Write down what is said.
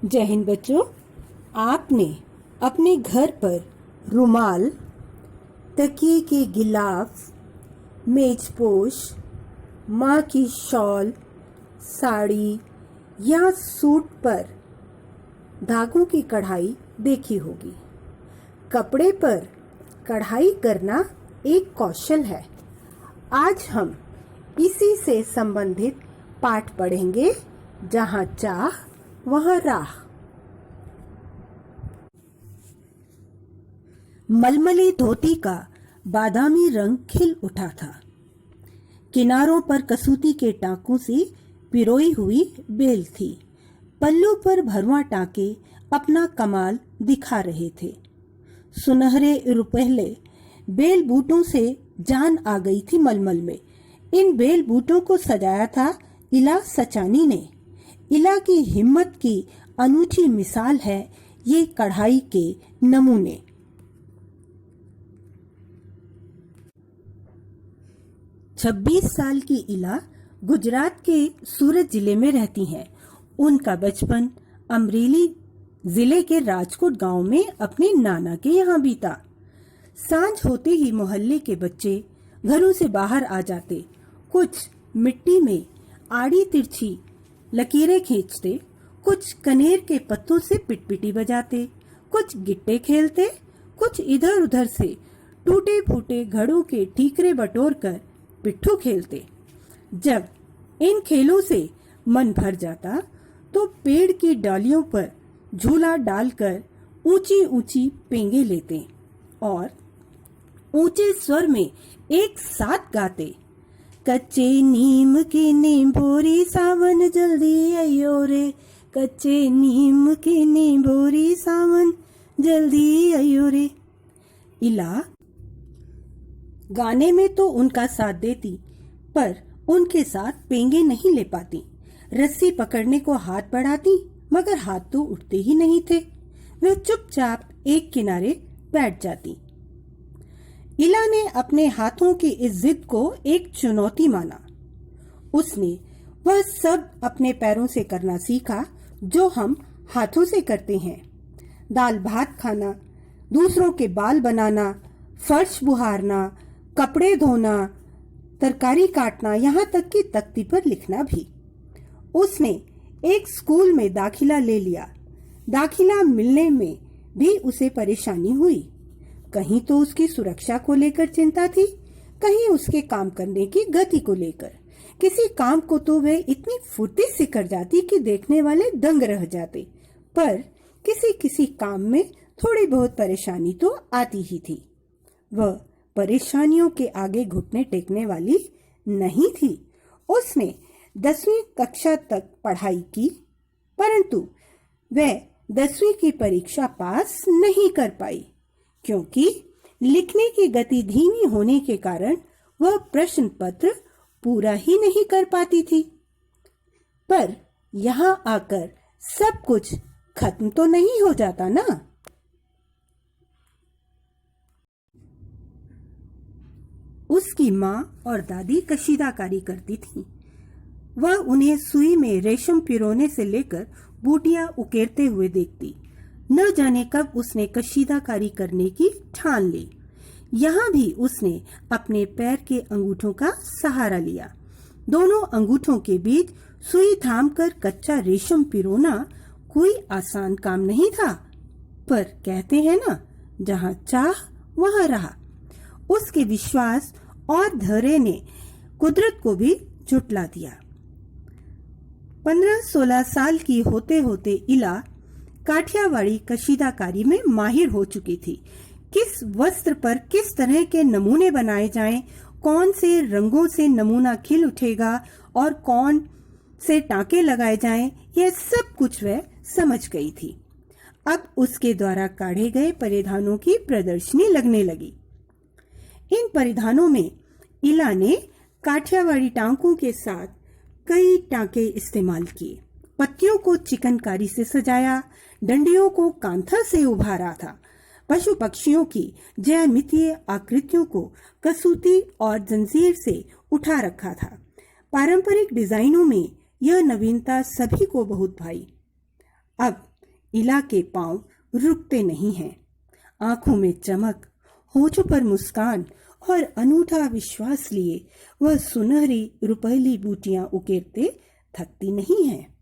जय हिंद बच्चों। आपने अपने घर पर रुमाल, तकिए के गिलाफ, मेजपोश, माँ की शॉल, साड़ी या सूट पर धागों की कढ़ाई देखी होगी। कपड़े पर कढ़ाई करना एक कौशल है। आज हम इसी से संबंधित पाठ पढ़ेंगे। जहाँ चाह वहाँ राह। मलमली धोती का बादामी रंग खिल उठा था। किनारों पर कसूती के टाकों से पिरोई हुई बेल थी। पल्लू पर भरवा टाके अपना कमाल दिखा रहे थे। सुनहरे रुपहले बेल बूटों से जान आ गई थी मलमल में। इन बेल बूटों को सजाया था इला सचानी ने। इला की हिम्मत की अनूठी मिसाल है ये कढ़ाई के नमूने। छब्बीस साल की इला गुजरात के सूरत जिले में रहती हैं। उनका बचपन अमरेली जिले के राजकोट गांव में अपने नाना के यहाँ बीता। सांझ होते ही मोहल्ले के बच्चे घरों से बाहर आ जाते। कुछ मिट्टी में आड़ी तिरछी लकीरें खींचते, कुछ कनेर के पत्तों से पिटपिटी बजाते, कुछ गिट्टे खेलते, कुछ इधर उधर से टूटे फूटे घड़ों के ठीकरे बटोर कर पिट्ठू खेलते। जब इन खेलों से मन भर जाता तो पेड़ की डालियों पर झूला डालकर ऊंची ऊंची पेंगे लेते और ऊंचे स्वर में एक साथ गाते। कच्चे नीम की नींबोरी सावन जल्दी आइयो रे, कच्चे नीम की नींबोरी सावन जल्दी आइयो रे। इला गाने में तो उनका साथ देती, पर उनके साथ पेंगे नहीं ले पाती। रस्सी पकड़ने को हाथ बढ़ाती, मगर हाथ तो उठते ही नहीं थे। वह चुपचाप एक किनारे बैठ जाती। इला ने अपने हाथों की इस जिद को एक चुनौती माना। उसने वह सब अपने पैरों से करना सीखा जो हम हाथों से करते हैं। दाल भात खाना, दूसरों के बाल बनाना, फर्श बुहारना, कपड़े धोना, तरकारी काटना, यहाँ तक कि तख्ती पर लिखना भी। उसने एक स्कूल में दाखिला ले लिया। दाखिला मिलने में भी उसे परेशानी हुई। कहीं तो उसकी सुरक्षा को लेकर चिंता थी, कहीं उसके काम करने की गति को लेकर। किसी काम को तो वह इतनी फुर्ती से कर जाती कि देखने वाले दंग रह जाते, पर किसी किसी काम में थोड़ी बहुत परेशानी तो आती ही थी। वह परेशानियों के आगे घुटने टेकने वाली नहीं थी। उसने 10वीं कक्षा तक पढ़ाई की, परंतु वह 10वीं की परीक्षा पास नहीं कर पाई, क्योंकि लिखने की गति धीमी होने के कारण वह प्रश्न पत्र पूरा ही नहीं कर पाती थी। पर यहाँ आकर सब कुछ खत्म तो नहीं हो जाता ना। उसकी माँ और दादी कशीदाकारी करती थीं। वह उन्हें सुई में रेशम पिरोने से लेकर बूटियां उकेरते हुए देखती। न जाने कब उसने कशीदाकारी करने की ठान ली। यहाँ भी उसने अपने पैर के अंगूठों का सहारा लिया। दोनों अंगूठों के बीच सुई थामकर कच्चा रेशम पिरोना कोई आसान काम नहीं था, पर कहते हैं ना, जहाँ चाह वहाँ राह। उसके विश्वास और धैर्य ने कुदरत को भी झुठला दिया। 15-16 साल की होते होते इला काठियावाड़ी कशीदाकारी में माहिर हो चुकी थी। किस वस्त्र पर किस तरह के नमूने बनाए जाएं, कौन से रंगों से नमूना खिल उठेगा और कौन से टाके लगाए जाएं, यह सब कुछ वह समझ गई थी। अब उसके द्वारा काढ़े गए परिधानों की प्रदर्शनी लगने लगी। इन परिधानों में इला ने काठियावाड़ी टांकों के साथ कई टाके इस्तेमाल किए। पत्तियों को चिकनकारी से सजाया, डंडियों को कांथा से उभारा था, पशु पक्षियों की ज्यामितीय आकृतियों को कसूती और जंजीर से उठा रखा था। पारंपरिक डिजाइनों में यह नवीनता सभी को बहुत भाई। अब इला के पांव रुकते नहीं हैं। आंखों में चमक, होठों पर मुस्कान और अनूठा विश्वास लिए वह सुनहरी रुपैली बूटियां उकेरते थकती नहीं है।